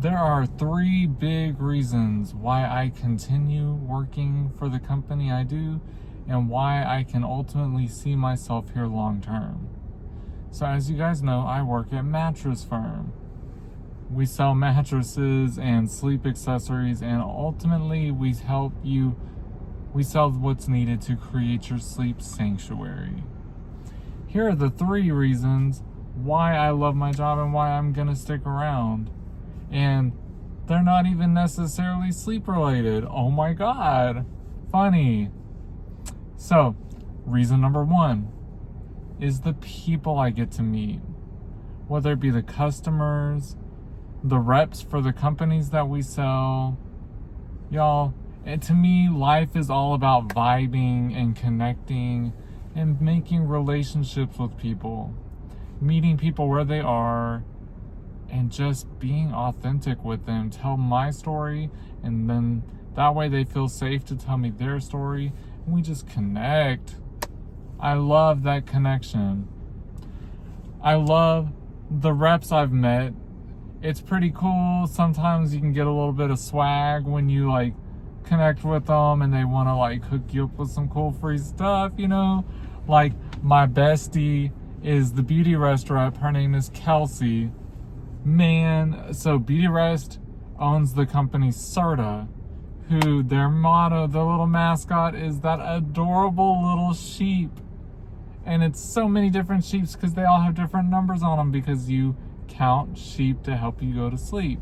There are 3 big reasons why I continue working for the company I do and why I can ultimately see myself here long term. So as you guys know, I work at Mattress Firm. We sell mattresses and sleep accessories, and ultimately we sell what's needed to create your sleep sanctuary. Here are the 3 reasons why I love my job and why I'm gonna stick around. And they're not even necessarily sleep related. Oh my God, funny. So, reason number 1 is the people I get to meet. Whether it be the customers, the reps for the companies that we sell. Y'all, and to me, life is all about vibing and connecting and making relationships with people. Meeting people where they are and just being authentic with them. Tell my story, and then that way they feel safe to tell me their story, and we just connect. I love that connection. I love the reps I've met. It's pretty cool. Sometimes you can get a little bit of swag when you like connect with them and they want to like hook you up with some cool free stuff, you know? Like my bestie is the Beauty Rest rep. Her name is Kelsey. Man, so Beauty Rest owns the company Serta, who their motto, their little mascot, is that adorable little sheep. And it's so many different sheeps because they all have different numbers on them, because you count sheep to help you go to sleep.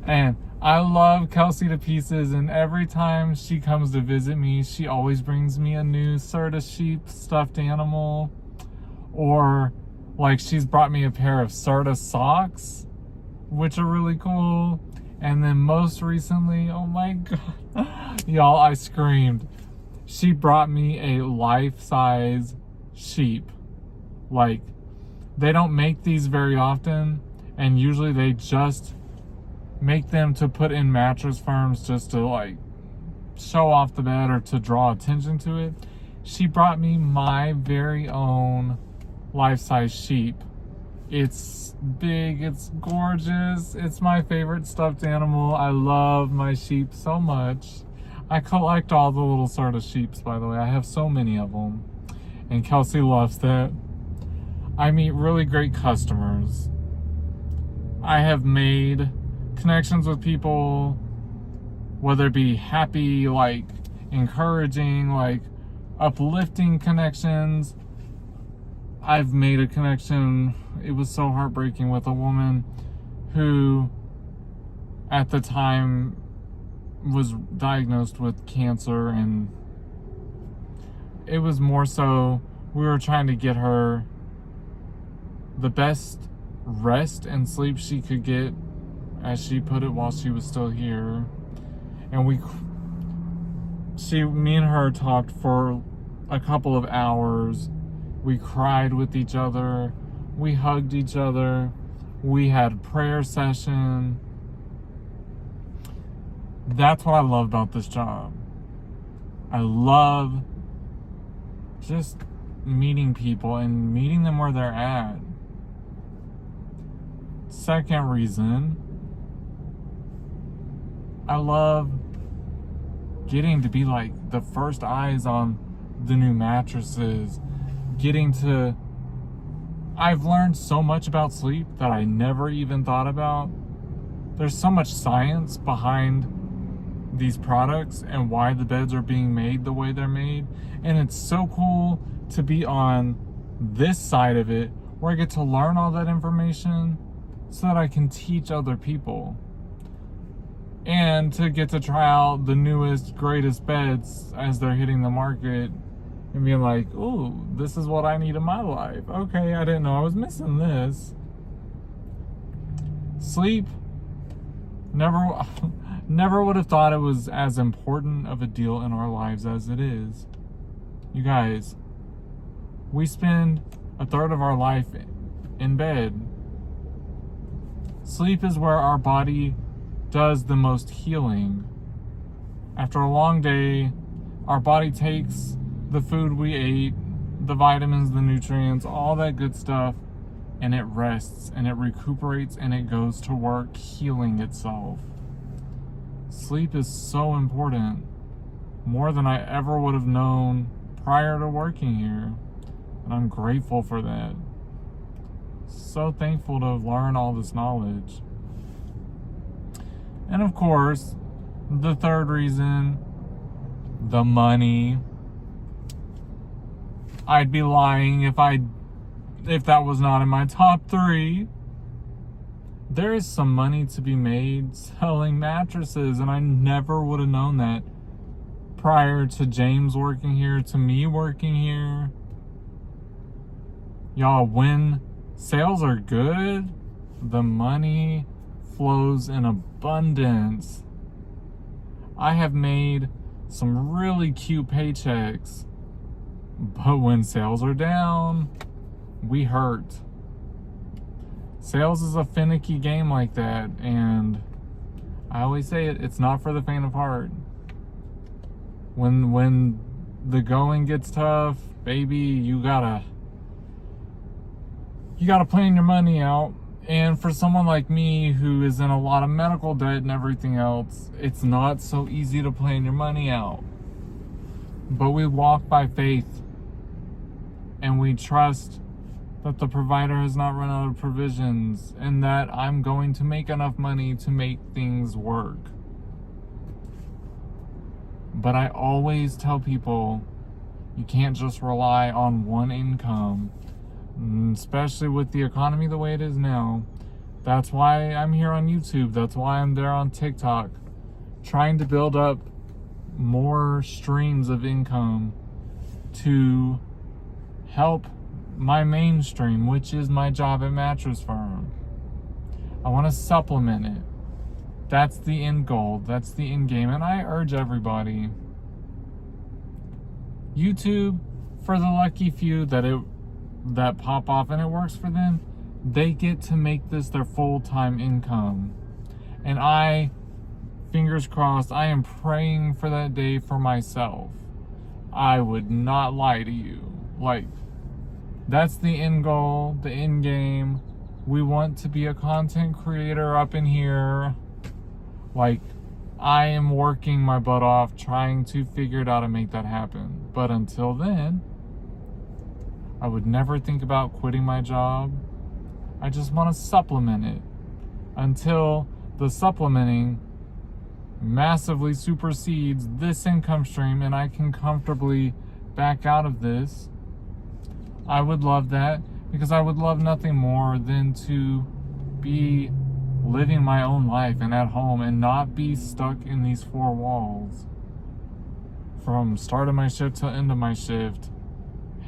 And I love Kelsey to pieces, and every time she comes to visit me, she always brings me a new Serta sheep stuffed animal, or like she's brought me a pair of Serta socks, which are really cool. And then most recently, oh my God, y'all, I screamed. She brought me a life-size sheep. Like, they don't make these very often, and usually they just make them to put in Mattress Firms just to like show off the bed or to draw attention to it. She brought me my very own life-size sheep. It's big, it's gorgeous, it's my favorite stuffed animal. I love my sheep so much. I collect all the little sort of sheeps, by the way. I have so many of them, and Kelsey loves that. I meet really great customers. I have made connections with people, whether it be happy, like encouraging, like uplifting connections. I've made a connection, it was so heartbreaking, with a woman who at the time was diagnosed with cancer, and it was more so we were trying to get her the best rest and sleep she could get, as she put it, while she was still here. And me and her talked for a couple of hours. We cried with each other. We hugged each other. We had a prayer session. That's what I love about this job. I love just meeting people and meeting them where they're at. Second reason, I love getting to be like the first eyes on the new mattresses. I've learned so much about sleep that I never even thought about. There's so much science behind these products and why the beds are being made the way they're made. And it's so cool to be on this side of it, where I get to learn all that information so that I can teach other people. And to get to try out the newest, greatest beds as they're hitting the market and being like, ooh, this is what I need in my life. Okay, I didn't know I was missing this. Sleep, never would have thought it was as important of a deal in our lives as it is. You guys, we spend a third of our life in bed. Sleep is where our body does the most healing. After a long day, our body takes the food we ate, the vitamins, the nutrients, all that good stuff, and it rests and it recuperates and it goes to work healing itself. Sleep is so important, more than I ever would have known prior to working here, and I'm grateful for that. So thankful to learn all this knowledge. And of course, the third reason, the money. I'd be lying if that was not in my top 3. There is some money to be made selling mattresses, and I never would have known that prior to James working here, to me working here. Y'all, when sales are good, the money flows in abundance. I have made some really cute paychecks, but when sales are down, we hurt. Sales is a finicky game like that, and I always say it's not for the faint of heart. When the going gets tough, baby, you gotta plan your money out. And for someone like me who is in a lot of medical debt and everything else, it's not so easy to plan your money out. But we walk by faith, and we trust that the provider has not run out of provisions, and that I'm going to make enough money to make things work. But I always tell people, you can't just rely on one income, especially with the economy the way it is now. That's why I'm here on YouTube. That's why I'm there on TikTok, trying to build up more streams of income to help my mainstream, which is my job at Mattress Firm. I want to supplement it. That's the end goal. That's the end game. And I urge everybody, YouTube, for the lucky few that pop off and it works for them, they get to make this their full-time income. And I, fingers crossed, I am praying for that day for myself. I would not lie to you. Like, that's the end goal, the end game. We want to be a content creator up in here. Like, I am working my butt off trying to figure it out and make that happen. But until then, I would never think about quitting my job. I just want to supplement it until the supplementing massively supersedes this income stream and I can comfortably back out of this. I would love that, because I would love nothing more than to be living my own life and at home and not be stuck in these 4 walls from start of my shift to end of my shift,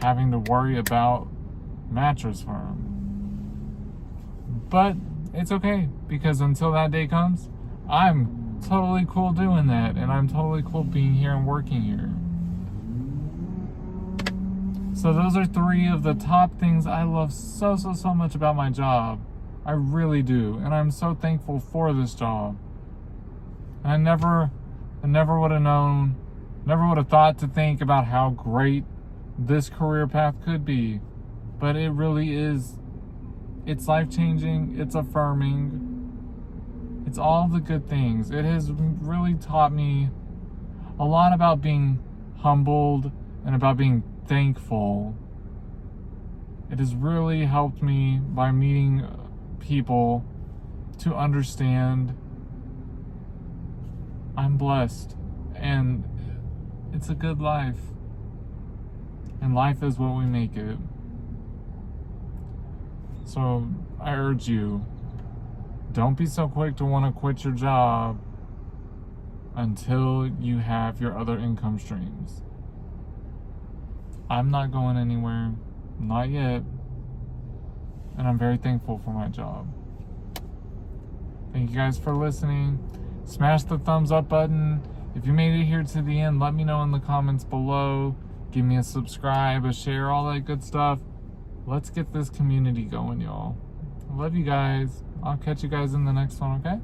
having to worry about Mattress Firm. But it's okay, because until that day comes, I'm totally cool doing that, and I'm totally cool being here and working here. So those are 3 of the top things I love so much about my job. I really do. And I'm so thankful for this job. And I never would have known, never would have thought to think about how great this career path could be. But it really is. It's life-changing. It's affirming. It's all the good things. It has really taught me a lot about being humbled and about being thankful. It has really helped me by meeting people to understand I'm blessed and it's a good life, and life is what we make it. So I urge you, don't be so quick to want to quit your job until you have your other income streams. I'm not going anywhere, not yet, and I'm very thankful for my job. Thank you guys for listening. Smash the thumbs up button. If you made it here to the end, let me know in the comments below. Give me a subscribe, a share, all that good stuff. Let's get this community going, y'all. I love you guys. I'll catch you guys in the next one, okay?